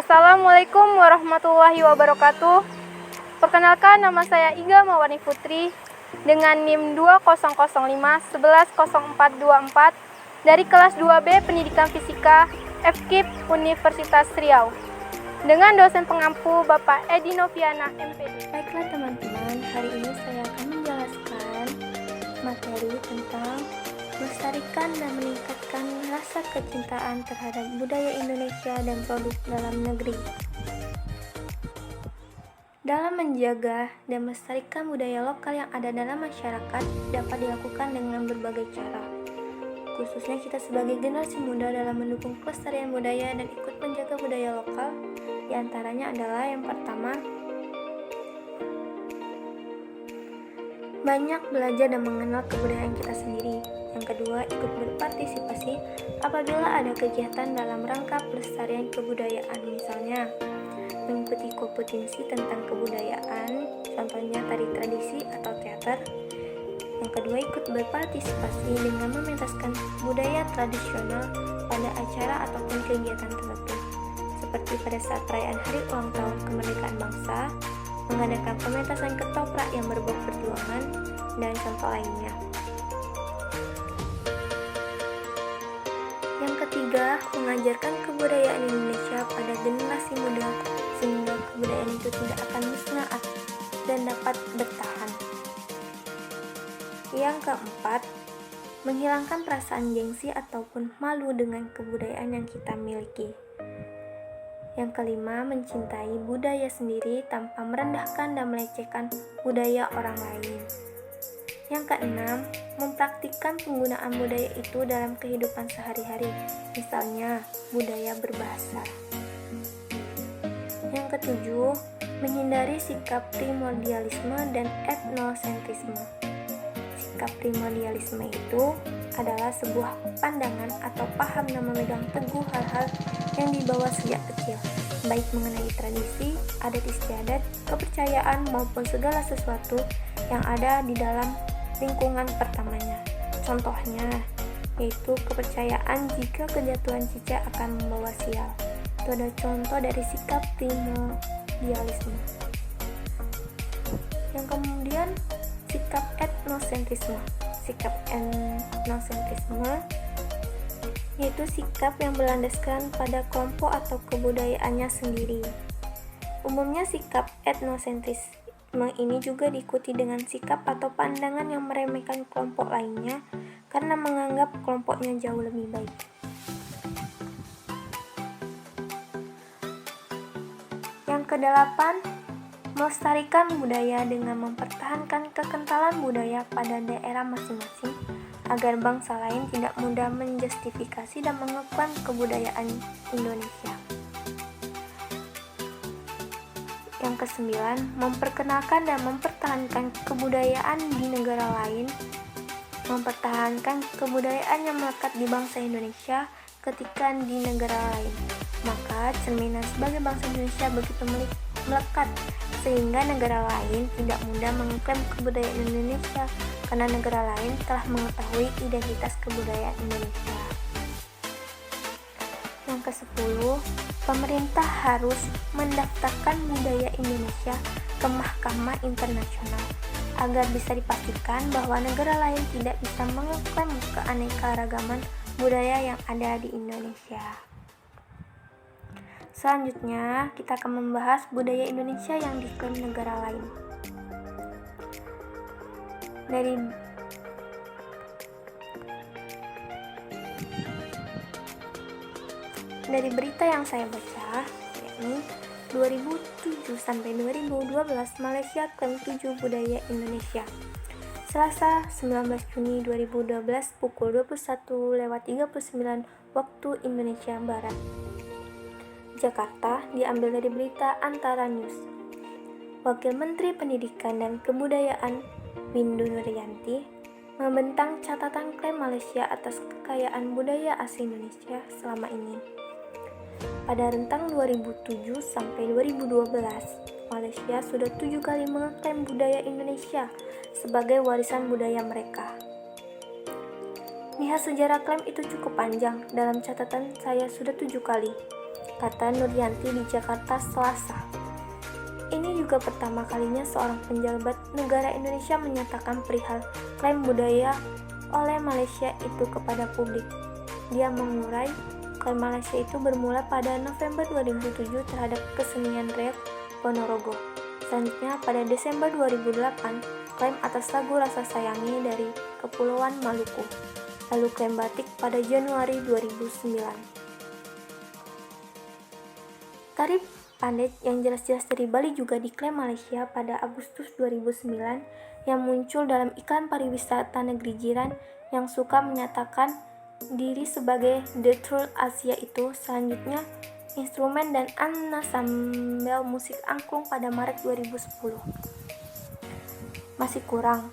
Assalamualaikum warahmatullahi wabarakatuh. Perkenalkan, nama saya Iga Mawani Putri dengan NIM 2005110424 dari kelas 2B Pendidikan Fisika FKIP Universitas Riau dengan dosen pengampu Bapak Edi Noviana MPD. Baiklah teman-teman, hari ini saya akan menjelaskan materi tentang melestarikan dan meningkatkan rasa kecintaan terhadap budaya Indonesia dan produk dalam negeri. Dalam menjaga dan melestarikan budaya lokal yang ada dalam masyarakat dapat dilakukan dengan berbagai cara. Khususnya kita sebagai generasi muda dalam mendukung pelestarian budaya dan ikut menjaga budaya lokal. Di antaranya adalah yang pertama, banyak belajar dan mengenal kebudayaan kita sendiri. Yang kedua, ikut berpartisipasi apabila ada kegiatan dalam rangka pelestarian kebudayaan, misalnya mengikuti kompetisi tentang kebudayaan, contohnya tari tradisi atau teater. Yang kedua, ikut berpartisipasi dengan mementaskan budaya tradisional pada acara ataupun kegiatan tertentu, seperti pada saat perayaan Hari Ulang Tahun Kemerdekaan Bangsa, mengadakan pementasan ketoprak yang berbau perjuangan, dan contoh lainnya. Yang ketiga, mengajarkan kebudayaan Indonesia pada generasi muda sehingga kebudayaan itu tidak akan musnah dan dapat bertahan. Yang keempat, menghilangkan perasaan gengsi ataupun malu dengan kebudayaan yang kita miliki. Yang kelima, mencintai budaya sendiri tanpa merendahkan dan melecehkan budaya orang lain. Yang keenam, mempraktikkan penggunaan budaya itu dalam kehidupan sehari-hari, misalnya budaya berbahasa. Yang ketujuh, menghindari sikap primordialisme dan etnosentrisme. Sikap primordialisme itu adalah sebuah pandangan atau paham yang memegang teguh hal-hal yang dibawa sejak kecil, baik mengenai tradisi, adat istiadat, kepercayaan maupun segala sesuatu yang ada di dalam lingkungan pertamanya. Contohnya yaitu kepercayaan jika kejatuhan cicak akan membawa sial. Itu ada contoh dari sikap primordialisme. Yang kemudian sikap etnosentrisme. Sikap etnosentrisme yaitu sikap yang berlandaskan pada kelompok atau kebudayaannya sendiri. Umumnya sikap etnosentrisme ini juga diikuti dengan sikap atau pandangan yang meremehkan kelompok lainnya karena menganggap kelompoknya jauh lebih baik. Yang kedelapan, melestarikan budaya dengan mempertahankan kekentalan budaya pada daerah masing-masing agar bangsa lain tidak mudah menjustifikasi dan mengekang kebudayaan Indonesia. Yang kesembilan, memperkenalkan dan mempertahankan kebudayaan di negara lain. Mempertahankan kebudayaan yang melekat di bangsa Indonesia ketika di negara lain. Maka cerminan sebagai bangsa Indonesia begitu melekat sehingga negara lain tidak mudah mengklaim kebudayaan Indonesia karena negara lain telah mengetahui identitas kebudayaan Indonesia. Yang ke-10, pemerintah harus mendaftarkan budaya Indonesia ke mahkamah internasional agar bisa dipastikan bahwa negara lain tidak bisa mengklaim keanekaragaman budaya yang ada di Indonesia. Selanjutnya, kita akan membahas budaya Indonesia yang diklaim negara lain. Dari berita yang saya baca, yakni 2007 sampai 2012 Malaysia klaim 7 budaya Indonesia. Selasa 19 Juni 2012 pukul 21.39 waktu Indonesia Barat. Jakarta, diambil dari berita Antara News. Wakil Menteri Pendidikan dan Kebudayaan Windu Nuryanti membentang catatan klaim Malaysia atas kekayaan budaya asli Indonesia selama ini. Pada rentang 2007 sampai 2012, Malaysia sudah 7 kali mengklaim budaya Indonesia sebagai warisan budaya mereka. Lihat sejarah klaim itu cukup panjang, dalam catatan saya sudah 7 kali. kata Nuryanti di Jakarta Selasa. Ini juga pertama kalinya seorang penjabat negara Indonesia menyatakan perihal klaim budaya oleh Malaysia itu kepada publik. Dia mengurai, klaim Malaysia itu bermula pada November 2007 terhadap kesenian reok Ponorogo. Selanjutnya pada Desember 2008, klaim atas lagu Rasa Sayangi dari Kepulauan Maluku. Lalu klaim batik pada Januari 2009. Tari Pandet yang jelas-jelas dari Bali juga diklaim Malaysia pada Agustus 2009 yang muncul dalam iklan pariwisata negeri jiran yang suka menyatakan diri sebagai The True Asia itu. Selanjutnya instrumen dan ensemble musik angklung pada Maret 2010. Masih kurang.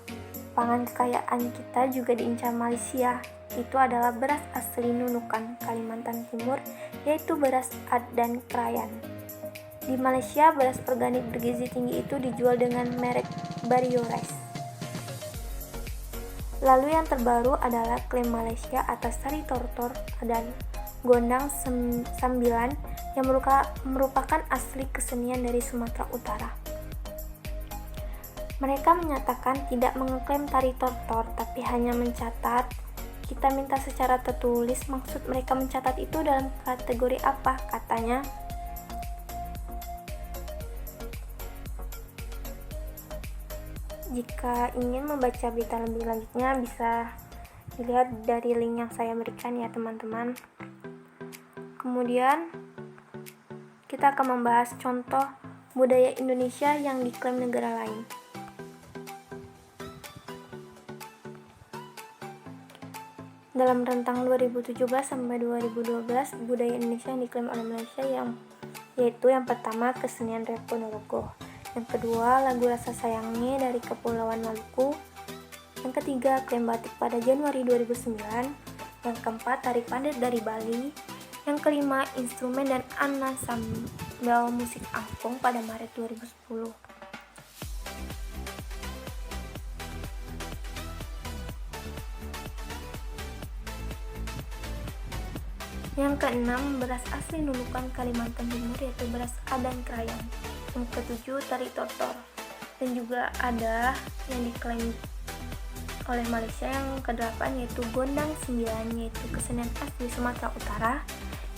Pangan kekayaan kita juga diincar Malaysia. Itu adalah beras asli Nunukan, Kalimantan Timur, yaitu beras Ad dan Krayan. Di Malaysia, beras organik bergizi tinggi itu dijual dengan merek Bario Rice. Lalu yang terbaru adalah klaim Malaysia atas tari tortor dan gondang sambilan yang merupakan asli kesenian dari Sumatera Utara. Mereka menyatakan tidak mengeklaim tari tortor, tapi hanya mencatat. Kita minta secara tertulis maksud mereka mencatat itu dalam kategori apa, katanya. Jika ingin membaca berita lebih lanjutnya bisa dilihat dari link yang saya berikan ya teman-teman. Kemudian kita akan membahas contoh budaya Indonesia yang diklaim negara lain. Dalam rentang 2017 sampai 2012, budaya Indonesia yang diklaim oleh Malaysia yaitu yang pertama kesenian reok Ponorogo, yang kedua lagu Rasa Sayangi dari Kepulauan Maluku, yang ketiga klaim batik pada Januari 2009, yang keempat tari pandet dari Bali, yang kelima instrumen dan ensemble musik angklung pada Maret 2010. Yang keenam, beras asli Nunukan, Kalimantan Timur, yaitu beras Ad dan Krayan. Yang ketujuh, tari tortor. Dan juga ada yang diklaim oleh Malaysia yang kedelapan, yaitu gondang sembilan, yaitu kesenian asli Sumatera Utara.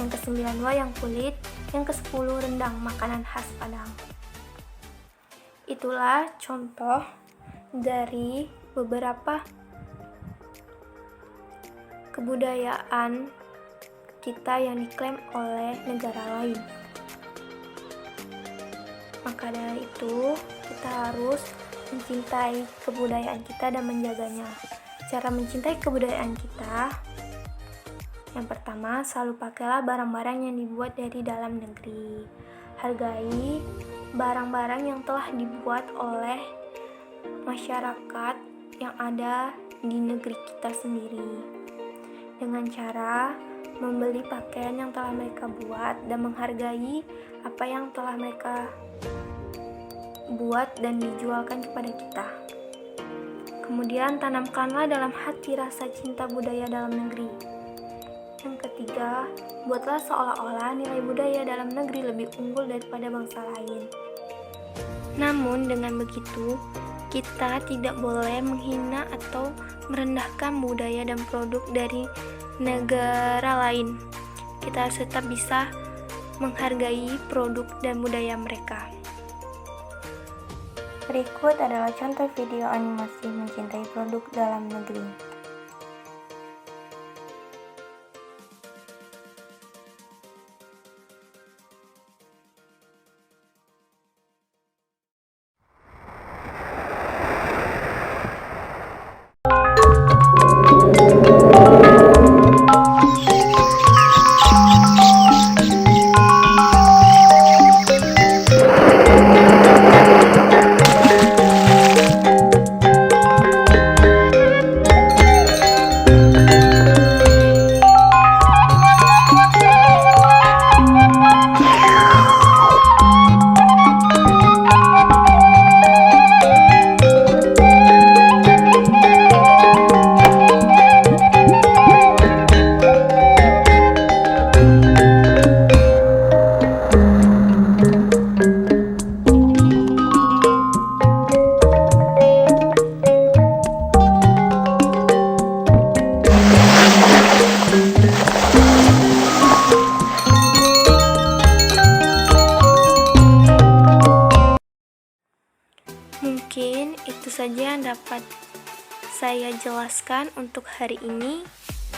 Yang kesembilan, wayang kulit. Yang kesepuluh, rendang, makanan khas Padang. Itulah contoh dari beberapa kebudayaan kita yang diklaim oleh negara lain. Maka dari itu, kita harus mencintai kebudayaan kita dan menjaganya. Cara mencintai kebudayaan kita, yang pertama, selalu pakailah barang-barang yang dibuat dari dalam negeri. Hargai barang-barang yang telah dibuat oleh masyarakat yang ada di negeri kita sendiri, dengan cara membeli pakaian yang telah mereka buat dan menghargai apa yang telah mereka buat dan dijualkan kepada kita. Kemudian tanamkanlah dalam hati rasa cinta budaya dalam negeri. Yang ketiga, buatlah seolah-olah nilai budaya dalam negeri lebih unggul daripada bangsa lain. Namun dengan begitu, kita tidak boleh menghina atau merendahkan budaya dan produk dari negara lain. Kita harus tetap bisa menghargai produk dan budaya mereka. Berikut adalah contoh video animasi mencintai produk dalam negeri. saja yang dapat saya jelaskan untuk hari ini.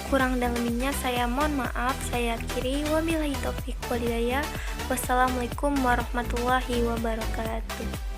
Kurang dan lebihnya saya mohon maaf. Saya akhiri. Wabillahi taufiq wal hidayah. Wassalamualaikum warahmatullahi wabarakatuh.